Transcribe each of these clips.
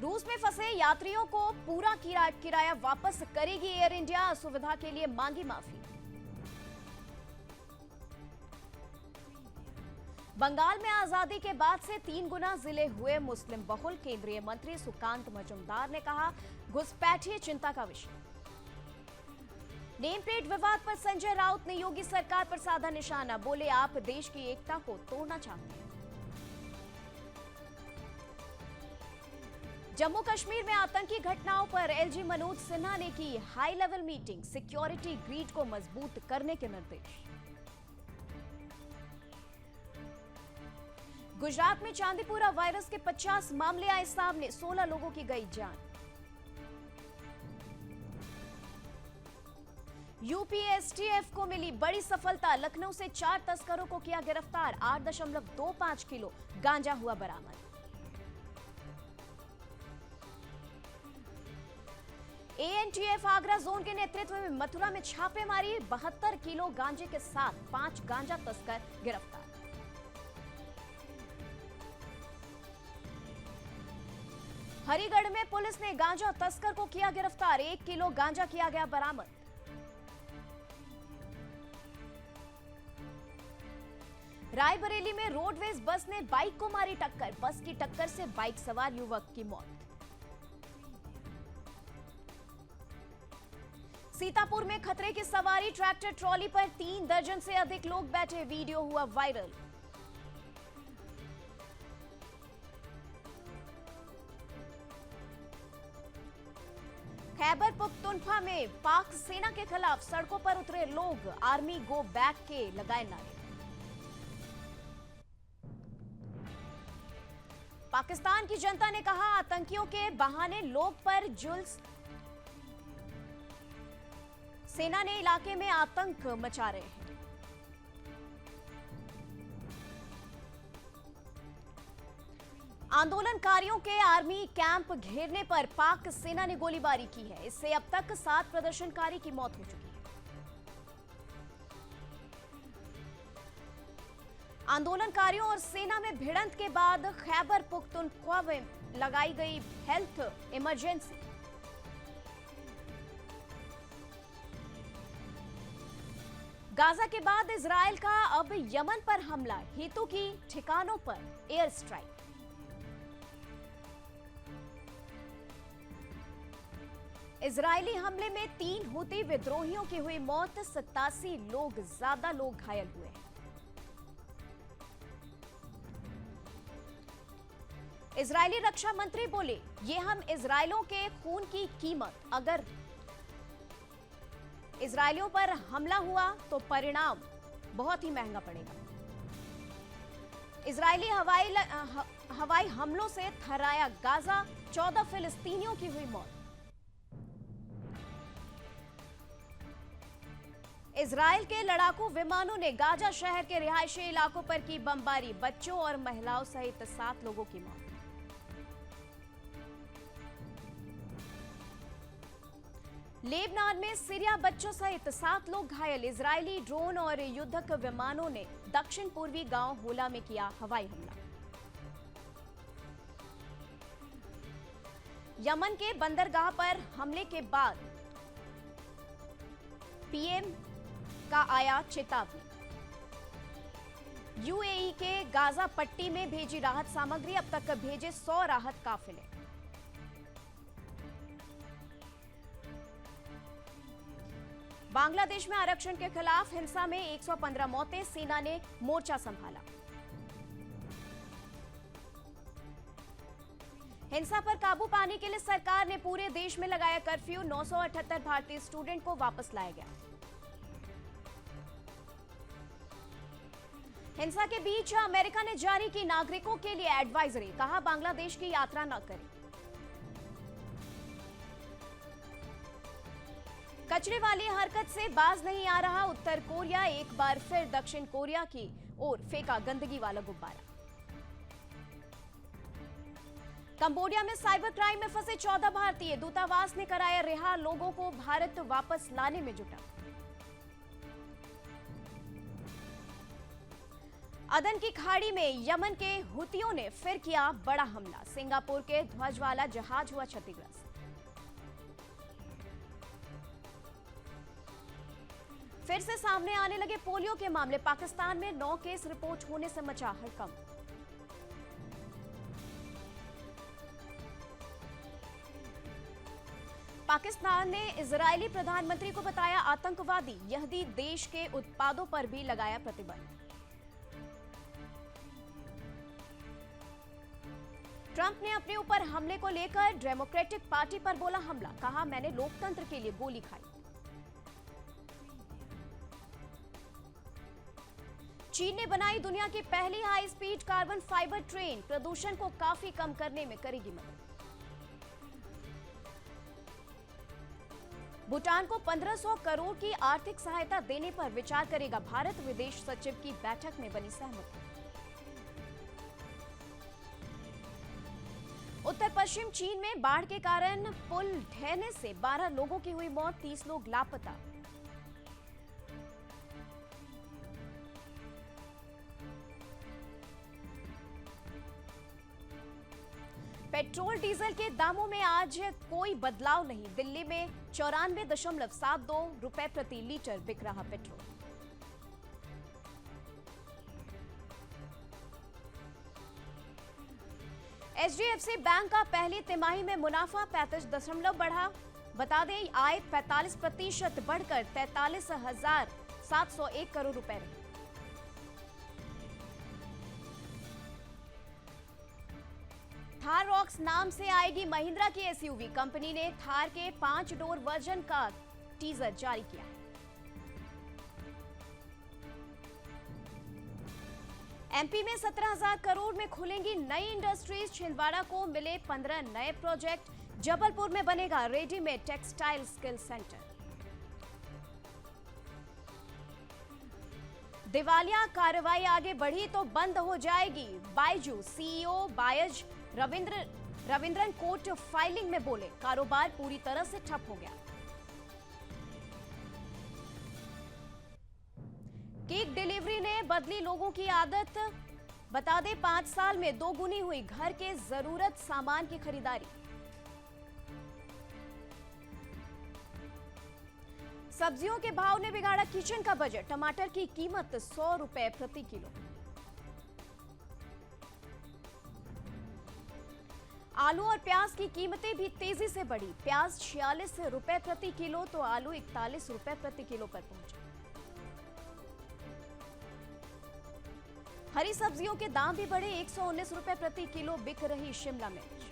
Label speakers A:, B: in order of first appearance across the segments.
A: रूस में फंसे यात्रियों को पूरा किराया वापस करेगी एयर इंडिया, असुविधा के लिए मांगी माफी। बंगाल में आजादी के बाद से 3 गुना जिले हुए मुस्लिम बहुल, केंद्रीय मंत्री सुकांत मजूमदार ने कहा घुसपैठिए चिंता का विषय। नेम प्लेट विवाद पर संजय राउत ने योगी सरकार पर साधा निशाना, बोले आप देश की एकता को तोड़ना चाहते हैं। जम्मू कश्मीर में आतंकी घटनाओं पर एलजी मनोज सिन्हा ने की high level meeting, security grid को मजबूत करने के निर्देश। गुजरात में चांदीपुरा वायरस के 50 मामले आए सामने, 16 लोगों की गई जान। यूपी एसटीएफ को मिली बड़ी सफलता, लखनऊ से 4 तस्करों को किया गिरफ्तार, 8.25 किलो गांजा हुआ बरामद। एएनटीएफ आगरा जोन के नेतृत्व में मथुरा में छापेमारी, 72 किलो गांजे के साथ 5 गांजा तस्कर गिरफ्तार। हरिगढ़ में पुलिस ने गांजा तस्कर को किया गिरफ्तार, 1 किलो गांजा किया गया बरामद। रायबरेली में रोडवेज बस ने बाइक को मारी टक्कर, बस की टक्कर से बाइक सवार युवक की मौत। सीतापुर में खतरे की सवारी, ट्रैक्टर ट्रॉली पर 3 दर्जन से अधिक लोग बैठे, वीडियो हुआ वायरल। खैबर पख्तूनख्वा में पाक सेना के खिलाफ सड़कों पर उतरे लोग, आर्मी गो बैक के लगाए नारे। पाकिस्तान की जनता ने कहा आतंकियों के बहाने लोग पर जुल्म, सेना ने इलाके में आतंक मचा रहे हैं। आंदोलनकारियों के आर्मी कैंप घेरने पर पाक सेना ने गोलीबारी की है, इससे अब तक 7 प्रदर्शनकारी की मौत हो चुकी है। आंदोलनकारियों और सेना में भिड़ंत के बाद खैबर पख्तूनख्वा में लगाई गई हेल्थ इमरजेंसी। गाजा के बाद इजरायल का अब यमन पर हमला, हितों की ठिकानों पर एयर स्ट्राइक। इजरायली हमले में 3 हुती विद्रोहियों की हुई मौत, 87 ज्यादा लोग घायल हुए हैं। इजरायली रक्षा मंत्री बोले ये हम इजरायलियों के खून की कीमत, अगर इजरायलियों पर हमला हुआ तो परिणाम बहुत ही महंगा पड़ेगा। इजरायली हवाई हमलों से थर्राया गाजा, 14 फिलिस्तीनियों की हुई मौत। इजरायल के लड़ाकू विमानों ने गाजा शहर के रिहायशी इलाकों पर की बमबारी, बच्चों और महिलाओं सहित 7 लोगों की मौत। लेबनान में सीरिया बच्चों सहित 7 लोग घायल, इजरायली ड्रोन और युद्धक विमानों ने दक्षिण पूर्वी गांव होला में किया हवाई हमला। यमन के बंदरगाह पर हमले के बाद पीएम का आया चेतावनी, यूएई के गाजा पट्टी में भेजी राहत सामग्री, अब तक भेजे 100 राहत काफिले। बांग्लादेश में आरक्षण के खिलाफ हिंसा में 115 मौतें, सेना ने मोर्चा संभाला। हिंसा पर काबू पाने के लिए सरकार ने पूरे देश में लगाया कर्फ्यू, 978 भारतीय स्टूडेंट को वापस लाया गया। हिंसा के बीच अमेरिका ने जारी की नागरिकों के लिए एडवाइजरी, कहा बांग्लादेश की यात्रा न करें। कचरे वाली हरकत से बाज नहीं आ रहा उत्तर कोरिया, एक बार फिर दक्षिण कोरिया की ओर फेंका गंदगी वाला गुब्बारा। कंबोडिया में साइबर क्राइम में फंसे 14 भारतीय, दूतावास ने कराया रिहा, लोगों को भारत वापस लाने में जुटा। अदन की खाड़ी में यमन के हुतियों ने फिर किया बड़ा हमला। सिंगापुर के ध्वज वाला जहाज हुआ क्षतिग्रस्त। फिर से सामने आने लगे पोलियो के मामले। पाकिस्तान में 9 केस रिपोर्ट होने से मचा हड़कंप। पाकिस्तान ने इजरायली प्रधानमंत्री को बताया आतंकवादी। यहूदी देश के उत्पादों पर भी लगाया प्रतिबंध। ट्रंप ने अपने ऊपर हमले को लेकर डेमोक्रेटिक पार्टी पर बोला हमला। कहा, मैंने लोकतंत्र के लिए गोली खाई। चीन ने बनाई दुनिया की पहली high speed carbon fibre train. प्रदूषण को काफी कम करने में करेगी मदद। भूटान को 1500 करोड़ की आर्थिक सहायता देने पर विचार करेगा भारत। विदेश सचिव की बैठक में बनी सहमति। उत्तर पश्चिम चीन में बाढ़ के कारण पुल ढहने से 12 लोगों की हुई मौत, 30 लोग लापता। पेट्रोल डीजल के दामों में आज कोई बदलाव नहीं। दिल्ली में 94.72 रुपए प्रति लीटर बिक रहा पेट्रोल। एचडीएफसी बैंक का पहली तिमाही में मुनाफा 35 बढ़ा। बता दें, आय 45% बढ़कर 43,701 करोड़ रुपए रही। थार रॉक्स नाम से आएगी महिंद्रा की एसयूवी। कंपनी ने थार के 5 डोर वर्जन का टीजर जारी किया है। एमपी में 17,000 करोड़ में खुलेंगी नई इंडस्ट्रीज। छिंदवाड़ा को मिले 15 नए प्रोजेक्ट। जबलपुर में बनेगा रेडीमेड टेक्सटाइल स्किल सेंटर। दिवालिया कार्रवाई आगे बढ़ी तो बंद हो जाएगी। Byju CEO Byju Raveendran court filing में बोले, कारोबार पूरी तरह से ठप हो गया। केक डिलीवरी ने बदली लोगों की आदत। बता दें, 5 साल में 2 गुनी हुई घर के जरूरत सामान की खरीदारी। सब्जियों के भाव ने बिगाड़ा किचन का बजट। टमाटर की कीमत 100 रुपए प्रति किलो। आलू और प्याज की कीमतें भी तेजी से बढ़ी। प्याज 46 रुपए प्रति किलो तो आलू 41 रुपए प्रति किलो पर पहुंचे। हरी सब्जियों के दाम भी बढ़े। 119 रुपए प्रति किलो बिक रही शिमला मिर्च।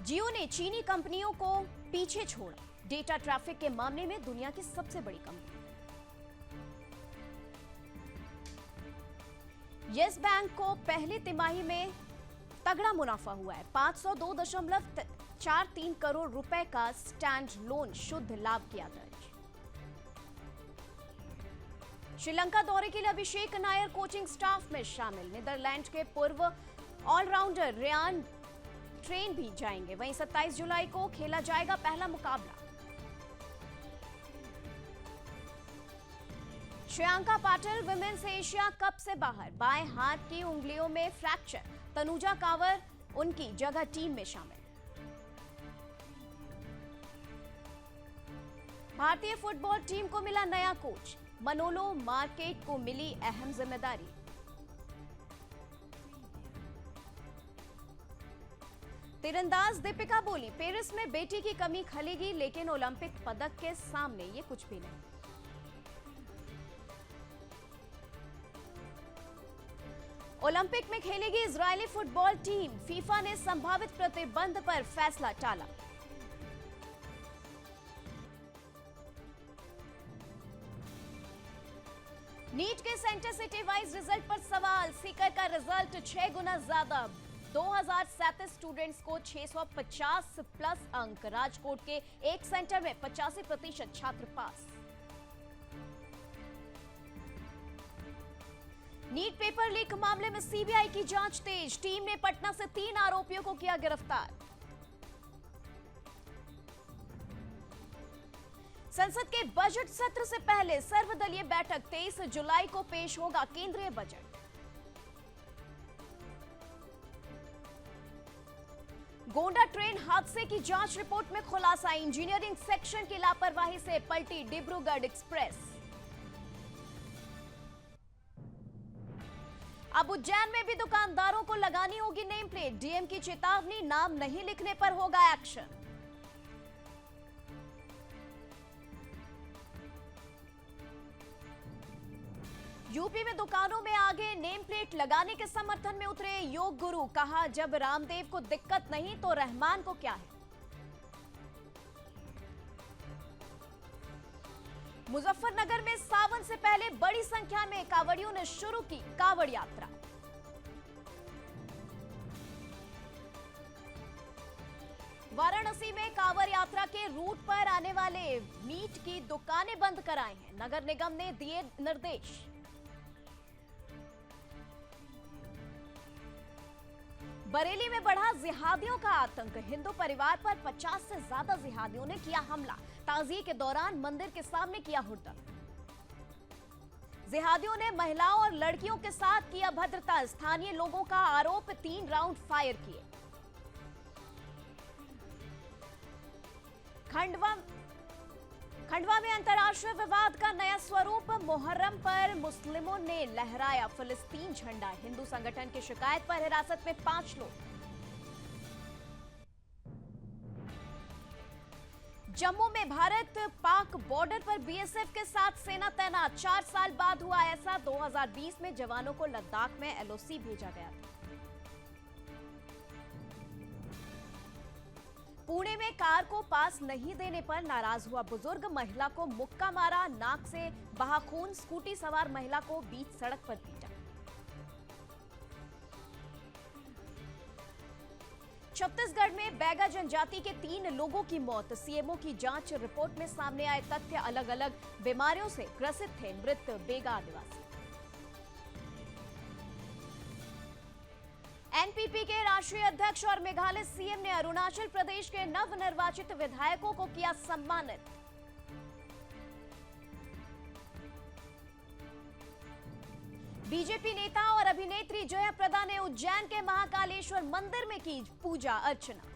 A: जियो ने चीनी कंपनियों को पीछे छोड़ा। डेटा ट्रैफिक के मामले में दुनिया की सबसे बड़ी कंपनी। येस बैंक को पहली तिमाही में तगड़ा मुनाफा हुआ है। 502.43 करोड़ रुपए का स्टैंड लोन शुद्ध लाभ किया दर्ज। श्रीलंका दौरे के लिए अभिषेक नायर कोचिंग स्टाफ में शामिल। नीदरलैंड के पूर्व ऑलराउंडर रियान ट्रेन भी जाएंगे। वहीं 27 जुलाई को खेला जाएगा पहला मुकाबला। Shreyanka Patil women's Asia cup से बाहर। बाएं हाथ की उंगलियों में फ्रैक्चर। तनुजा कावर उनकी जगह टीम में शामिल। भारतीय फुटबॉल टीम को मिला नया कोच। मनोलो मार्केट को मिली अहम जिम्मेदारी। तीरंदाज दीपिका बोली, पेरिस में बेटी की कमी खलेगी लेकिन ओलंपिक पदक के सामने ये कुछ भी नहीं। ओलंपिक में खेलेगी इजरायली फुटबॉल टीम। फीफा ने संभावित प्रतिबंध पर फैसला टाला। नीट के सेंटर सिटी वाइज रिजल्ट पर सवाल। सीकर का रिजल्ट 6 गुना ज्यादा। 2037 स्टूडेंट्स को 650 प्लस अंक। राजकोट के एक सेंटर में 85% छात्र पास। नीट पेपर लीक मामले में सीबीआई की जांच तेज। टीम ने पटना से 3 आरोपियों को किया गिरफ्तार। संसद के बजट सत्र से पहले सर्वदलीय बैठक 23 जुलाई को पेश होगा केंद्रीय बजट। गोंडा ट्रेन हादसे की जांच रिपोर्ट में खुलासा, इंजीनियरिंग सेक्शन की लापरवाही से पलटी डिब्रूगढ़ एक्सप्रेस। अब उज्जैन में भी दुकानदारों को लगानी होगी नेम प्लेट, डीएम की चेतावनी, नाम नहीं लिखने पर होगा एक्शन। यूपी में दुकानों में आगे नेम प्लेट लगाने के समर्थन में उतरे योग गुरु, कहा जब रामदेव को दिक्कत नहीं तो रहमान को क्या है। मुजफ्फरनगर में सावन से पहले बड़ी संख्या में कांवड़ियों ने शुरू की कांवड़ यात्रा। वाराणसी में कांवड़ यात्रा के रूट पर आने वाले मीट की दुकानें बंद कराई हैं, नगर निगम ने दिए निर्देश। बरेली में बढ़ा जिहादियों का आतंक, हिंदू परिवार पर 50 से ज्यादा जिहादियों ने किया हमला, ताजिए के दौरान मंदिर के सामने किया हुड़दंग। जिहादियों ने महिलाओं और लड़कियों के साथ किया अभद्रता, स्थानीय लोगों का आरोप, 3 राउंड फायर किए। खंडवा में अंतर्राष्ट्रीय विवाद का नया स्वरूप, मुहर्रम पर मुस्लिमों ने लहराया फिलिस्तीन झंडा, हिंदू संगठन की शिकायत पर हिरासत में 5 लोग। जम्मू में भारत पाक बॉर्डर पर बीएसएफ के साथ सेना तैनात, 4 साल बाद हुआ ऐसा, 2020 में जवानों को लद्दाख में एलओसी भेजा गया था। पुणे में कार को पास नहीं देने पर नाराज हुआ बुजुर्ग, महिला को मुक्का मारा, नाक से बहा खून, स्कूटी सवार महिला को बीच सड़क पर पीटा। छत्तीसगढ़ में बैगा जनजाति के 3 लोगों की मौत, सीएमओ की जांच रिपोर्ट में सामने आए तथ्य, अलग अलग बीमारियों से ग्रसित थे मृत बैगा आदिवासी। एनपीपी के राष्ट्रीय अध्यक्ष और मेघालय सीएम ने अरुणाचल प्रदेश के नवनिर्वाचित विधायकों को किया सम्मानित। बीजेपी नेता और अभिनेत्री जया प्रदा ने उज्जैन के महाकालेश्वर मंदिर में की पूजा अर्चना।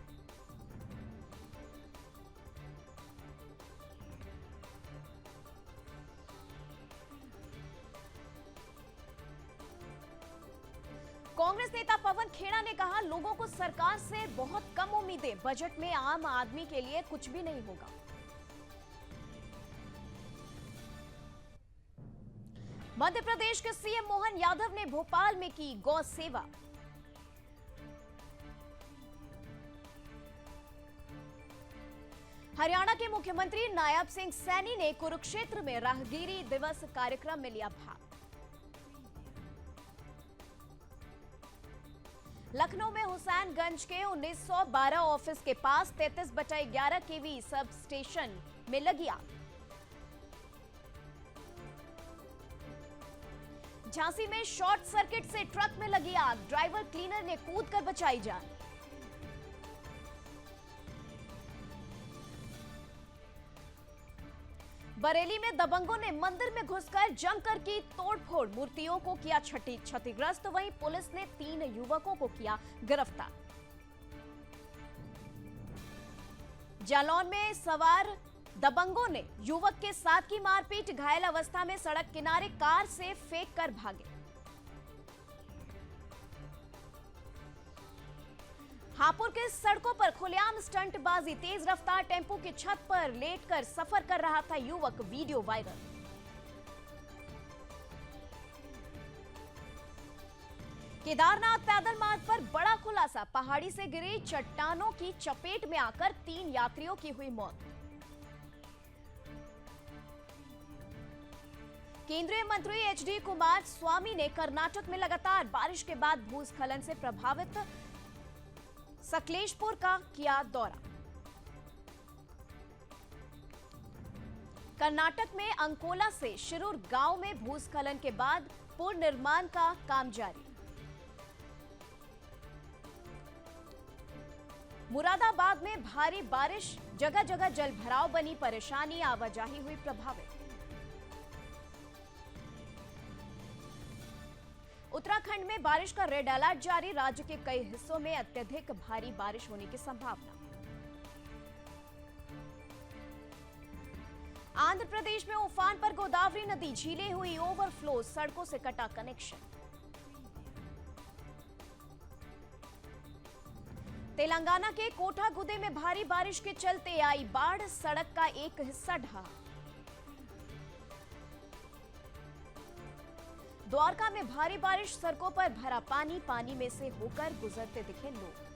A: कांग्रेस नेता पवन खेड़ा ने कहा, लोगों को सरकार से बहुत कम उम्मीदें, बजट में आम आदमी के लिए कुछ भी नहीं होगा। मध्य प्रदेश के सीएम मोहन यादव ने भोपाल में की गौ सेवा। हरियाणा के मुख्यमंत्री नायब सिंह सैनी ने कुरुक्षेत्र में राहगीरी दिवस कार्यक्रम में लिया भाग। लखनऊ में हुसैनगंज के 1912 ऑफिस के पास 33/11 केवी सब स्टेशन में लगी आग। झांसी में शॉर्ट सर्किट से ट्रक में लगी आग, ड्राइवर क्लीनर ने कूदकर बचाई जान। बरेली में दबंगों ने मंदिर में घुसकर जमकर की तोड़फोड़, मूर्तियों को किया क्षतिग्रस्त, वहीं पुलिस ने 3 युवकों को किया गिरफ्तार। जालौन में सवार दबंगों ने युवक के साथ की मारपीट, घायल अवस्था में सड़क किनारे कार से फेंक कर भागे। हापुड़ के सड़कों पर खुलेआम स्टंटबाजी, तेज रफ्तार टेंपो की छत पर लेटकर सफर कर रहा था युवक, वीडियो वायरल। केदारनाथ पैदल मार्ग पर बड़ा खुलासा, पहाड़ी से गिरी चट्टानों की चपेट में आकर 3 यात्रियों की हुई मौत। केंद्रीय मंत्री एचडी कुमार स्वामी ने कर्नाटक में लगातार बारिश के बाद भूस्खलन से प्रभावित सकलेशपुर का किया दौरा। कर्नाटक में अंकोला से शिरूर गांव में भूस्खलन के बाद पुल निर्माण का काम जारी। मुरादाबाद में भारी बारिश, जगह जगह जल भराव बनी परेशानी, आवाजाही हुई प्रभावित। उत्तराखंड में बारिश का रेड अलर्ट जारी, राज्य के कई हिस्सों में अत्यधिक भारी बारिश होने की संभावना। आंध्र प्रदेश में उफान पर गोदावरी नदी, झीलें हुई ओवरफ्लो, सड़कों से कटा कनेक्शन। तेलंगाना के कोठागुदे में भारी बारिश के चलते आई बाढ़, सड़क का एक हिस्सा ढहा। द्वारका में भारी बारिश, सड़कों पर भरा पानी, पानी में से होकर गुजरते दिखे लोग।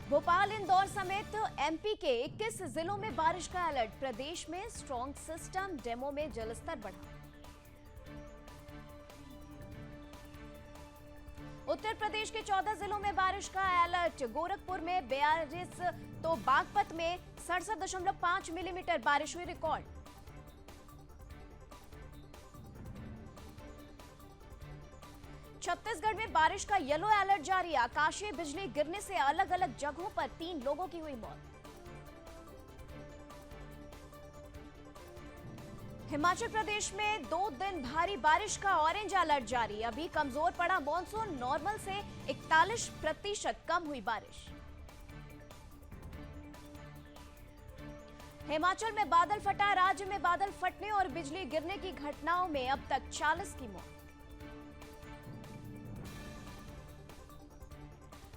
A: भोपाल, इंदौर समेत एमपी के 21 जिलों में बारिश का अलर्ट, प्रदेश में स्ट्रॉन्ग सिस्टम डेमो में जलस्तर बढ़ा। उत्तर प्रदेश के 14 जिलों में बारिश का अलर्ट, गोरखपुर में 42 तो बागपत में 67.5 मिलीमीटर बारिश हुई रिकॉर्ड। छत्तीसगढ़ में बारिश का येलो अलर्ट जारी, आकाशीय बिजली गिरने से अलग अलग जगहों पर 3 लोगों की हुई मौत। हिमाचल प्रदेश में 2 दिन भारी बारिश का ऑरेंज अलर्ट जारी, अभी कमजोर पड़ा मॉनसून, नॉर्मल से 41% कम हुई बारिश। हिमाचल में बादल फटा, राज्य में बादल फटने और बिजली गिरने की घटनाओं में अब तक 40 की मौत।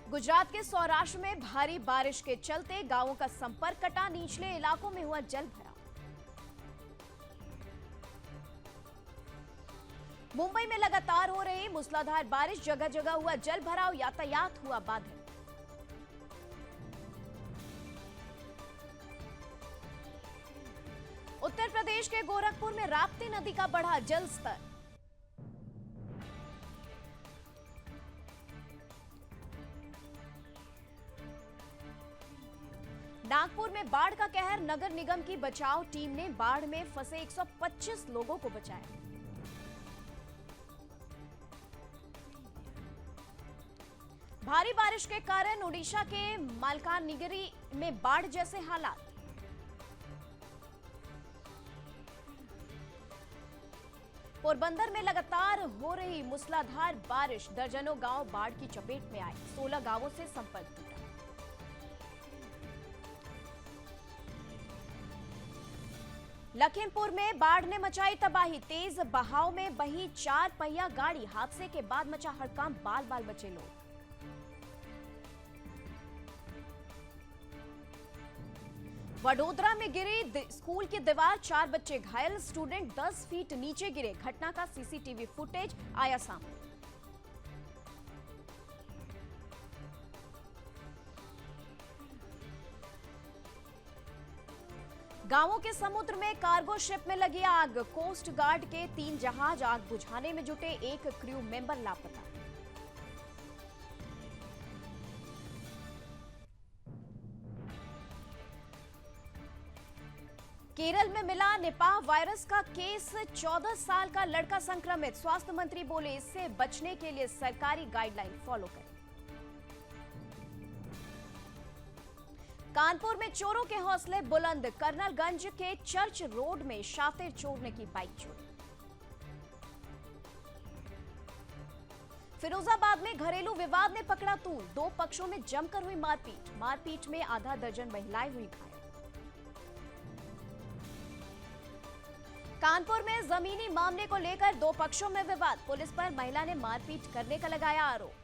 A: गुजरात के सौराष्ट्र में भारी बारिश के चलते गांवों का संपर्क कटा, निचले इलाकों में हुआ जल भराव। मुंबई में लगातार हो रही मूसलाधार बारिश, जगह जगह हुआ जल भराव, यातायात हुआ बाधित। उत्तर प्रदेश के गोरखपुर में राप्ती नदी का बढ़ा जल स्तर। नागपुर में बाढ़ का कहर, नगर निगम की बचाव टीम ने बाढ़ में फंसे 125 लोगों को बचाया। भारी बारिश के कारण ओडिशा के मालकानगिरी में बाढ़ जैसे हालात। पोरबंदर में लगातार हो रही मूसलाधार बारिश, दर्जनों गांव बाढ़ की चपेट में आए, 16 गांवों से संपर्क टूटा। लखीमपुर में बाढ़ ने मचाई तबाही, तेज बहाव में बही 4 पहिया गाड़ी, हादसे के बाद मचा हड़कंप, बाल बाल बचे लोग। वडोदरा में गिरी स्कूल की दीवार, 4 बच्चे घायल, स्टूडेंट 10 फीट नीचे गिरे, घटना का सीसीटीवी फुटेज आया सामने। गांवों के समुद्र में कार्गो शिप में लगी आग, कोस्ट गार्ड के 3 जहाज आग बुझाने में जुटे, 1 क्रू मेंबर लापता। केरल में मिला निपाह वायरस का केस, 14 साल का लड़का संक्रमित, स्वास्थ्य मंत्री बोले इससे बचने के लिए सरकारी गाइडलाइन फॉलो करें। कानपुर में चोरों के हौसले बुलंद, कर्नलगंज के चर्च रोड में शातिर चोर ने की बाइक चोरी। फिरोजाबाद में घरेलू विवाद ने पकड़ा तूल, 2 पक्षों में जमकर हुई मारपीट में आधा दर्जन महिलाएं हुई घायल। कानपुर में जमीनी मामले को लेकर 2 पक्षों में विवाद, पुलिस पर महिला ने मारपीट करने का लगाया आरोप।